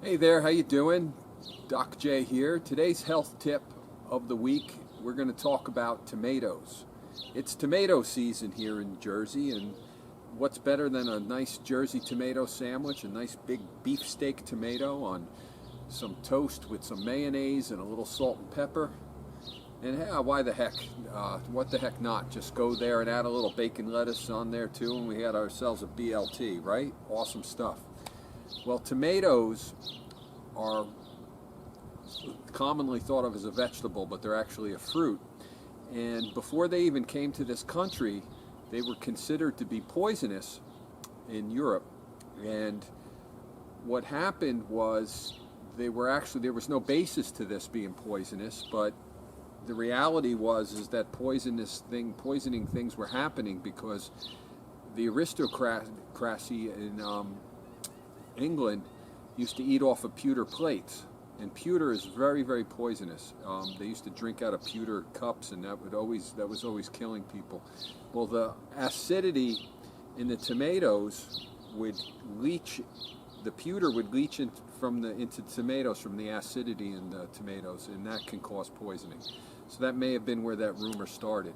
Hey there, how you doing? Doc J here. Today's health tip of the week, we're going to talk about tomatoes. It's tomato season here in Jersey, and what's better than a nice Jersey tomato sandwich, a nice big beefsteak tomato on some toast with some mayonnaise and a little salt and pepper. And why the heck? What the heck not? Just go there and add a little bacon lettuce on there too, and we had ourselves a BLT, right? Awesome stuff. Well, tomatoes are commonly thought of as a vegetable, but they're actually a fruit. And before they even came to this country, they were considered to be poisonous in Europe. And what happened was there was no basis to this being poisonous, but the reality is that poisoning things were happening because the aristocracy in England used to eat off of pewter plates, and pewter is very, very poisonous. They used to drink out of pewter cups, and that was always killing people. Well, the acidity in the tomatoes would leach. The pewter would leach into tomatoes from the acidity in the tomatoes, and that can cause poisoning. So that may have been where that rumor started.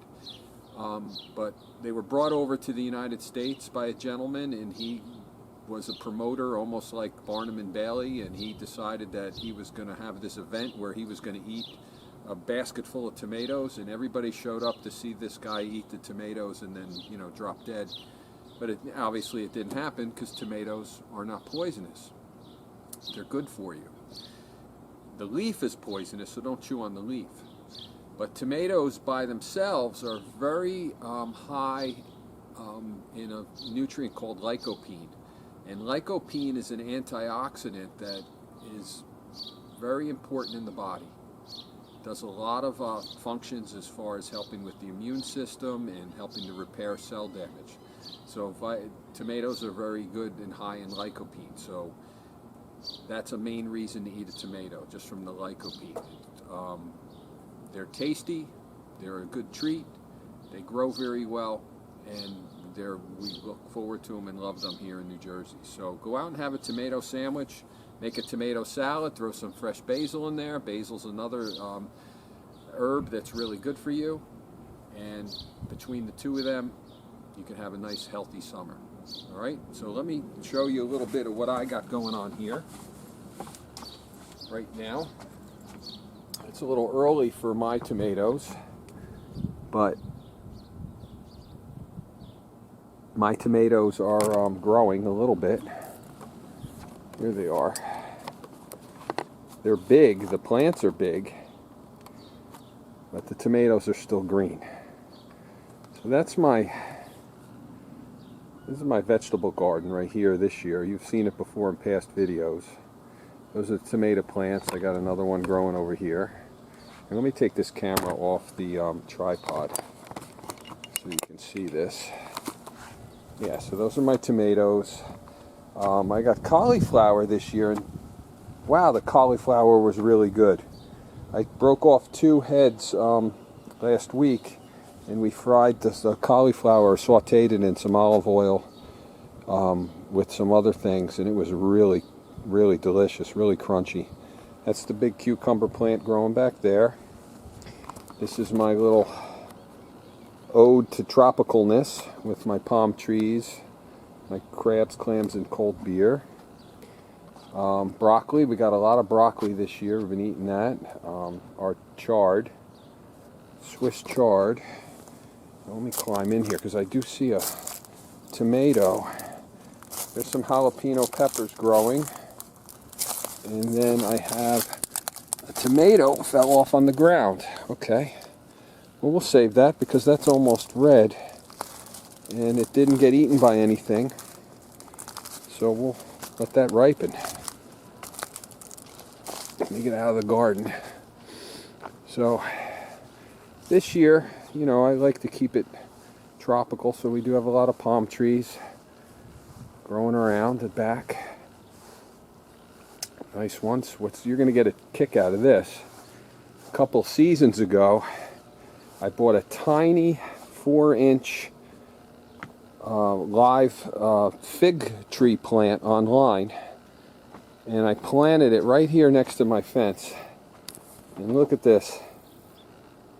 But they were brought over to the United States by a gentleman, and he was a promoter almost like Barnum and Bailey, and he decided that he was going to have this event where he was going to eat a basket full of tomatoes, and everybody showed up to see this guy eat the tomatoes and then, drop dead. But obviously it didn't happen because tomatoes are not poisonous. They're good for you. The leaf is poisonous, so don't chew on the leaf. But tomatoes by themselves are very high in a nutrient called lycopene. And lycopene is an antioxidant that is very important in the body. It does a lot of functions as far as helping with the immune system and helping to repair cell damage. So tomatoes are very good and high in lycopene. So that's a main reason to eat a tomato, just from the lycopene. They're tasty, they're a good treat, they grow very well, and we look forward to them and love them here in New Jersey. So go out and have a tomato sandwich, make a tomato salad, throw some fresh basil in there. Basil's another herb that's really good for you, and between the two of them, you can have a nice healthy summer. All right, so let me show you a little bit of what I got going on here right now. It's a little early for my tomatoes, but my tomatoes are growing a little bit. Here they are. They're big, the plants are big, but the tomatoes are still green. So this is my vegetable garden right here this year. You've seen it before in past videos. Those are the tomato plants. I got another one growing over here. And let me take this camera off the tripod so you can see this. Yeah, so those are my tomatoes. I got cauliflower this year, and wow, the cauliflower was really good. I broke off 2 heads last week, and we fried this cauliflower, sauteed it in some olive oil with some other things, and it was really, really delicious, really crunchy. That's the big cucumber plant growing back there. This is my little ode to tropicalness with my palm trees, my crabs, clams, and cold beer. Broccoli, we got a lot of broccoli this year. We've been eating that. Our chard, Swiss chard. Let me climb in here because I do see a tomato. There's some jalapeno peppers growing. And then I have a tomato fell off on the ground. Okay. Well, we'll save that because that's almost red. And it didn't get eaten by anything. So we'll let that ripen. Let me get out of the garden. So this year, I like to keep it tropical. So we do have a lot of palm trees growing around the back. Nice ones. You're going to get a kick out of this. A couple seasons ago, I bought a tiny 4-inch live fig tree plant online, And I planted it right here next to my fence. And look at this.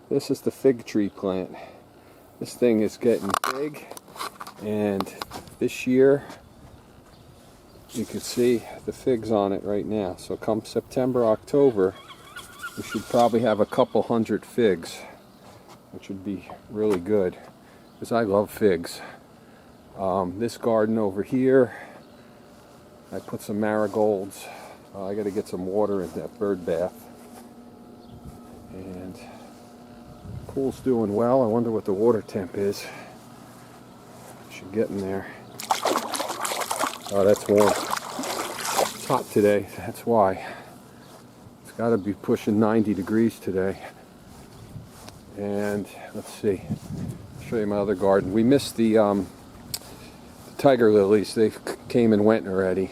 This is the fig tree plant. This thing is getting big, and this year you can see the figs on it right now. So come September, October, we should probably have a couple hundred figs, which would be really good because I love figs. This garden over here, I put some marigolds. I got to get some water in that bird bath. And pool's doing well. I wonder what the water temp is. Should get in there. Oh, that's warm. It's hot today, that's why. It's got to be pushing 90 degrees today. And let's see. I'll show you my other garden. We missed the tiger lilies. They came and went already.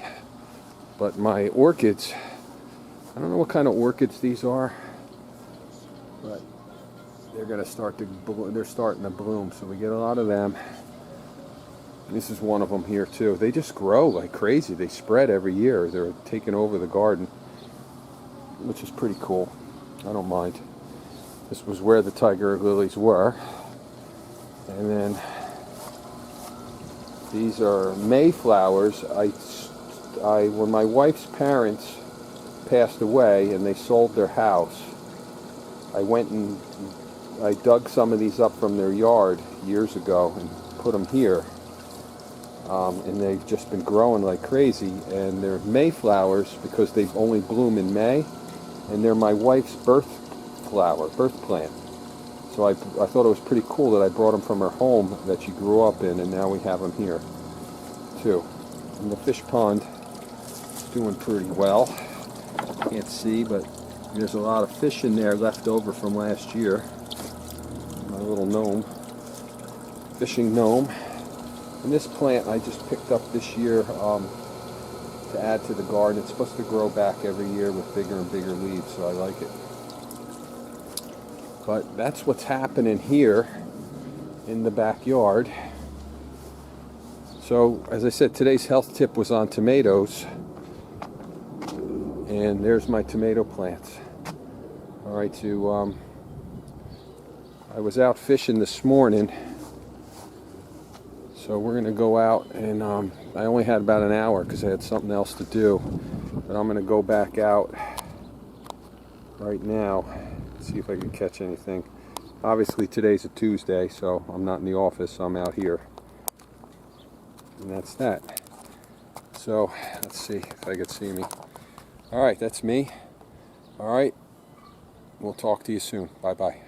But my orchids, I don't know what kind of orchids these are, but they're going to start to bloom. They're starting to bloom, so we get a lot of them. This is one of them here too. They just grow like crazy. They spread every year. They're taking over the garden, which is pretty cool. I don't mind. This was where the tiger lilies were. And then these are mayflowers. When my wife's parents passed away and they sold their house, I went and I dug some of these up from their yard years ago and put them here. And they've just been growing like crazy. And they're mayflowers because they only bloom in May. And they're my wife's birth plant. So I thought it was pretty cool that I brought them from her home that she grew up in, and now we have them here too. And the fish pond is doing pretty well. Can't see, but there's a lot of fish in there left over from last year. My little gnome, fishing gnome. And this plant I just picked up this year to add to the garden. It's supposed to grow back every year with bigger and bigger leaves, so I like it. But that's what's happening here in the backyard. So, as I said, today's health tip was on tomatoes. And there's my tomato plants. Alright, so I was out fishing this morning. So we're going to go out, and I only had about an hour because I had something else to do. But I'm going to go back out right now. See if I can catch anything. Obviously today's a Tuesday, so I'm not in the office, so I'm out here. And that's that. So let's see if I can see me. Alright, that's me. Alright, we'll talk to you soon. Bye bye.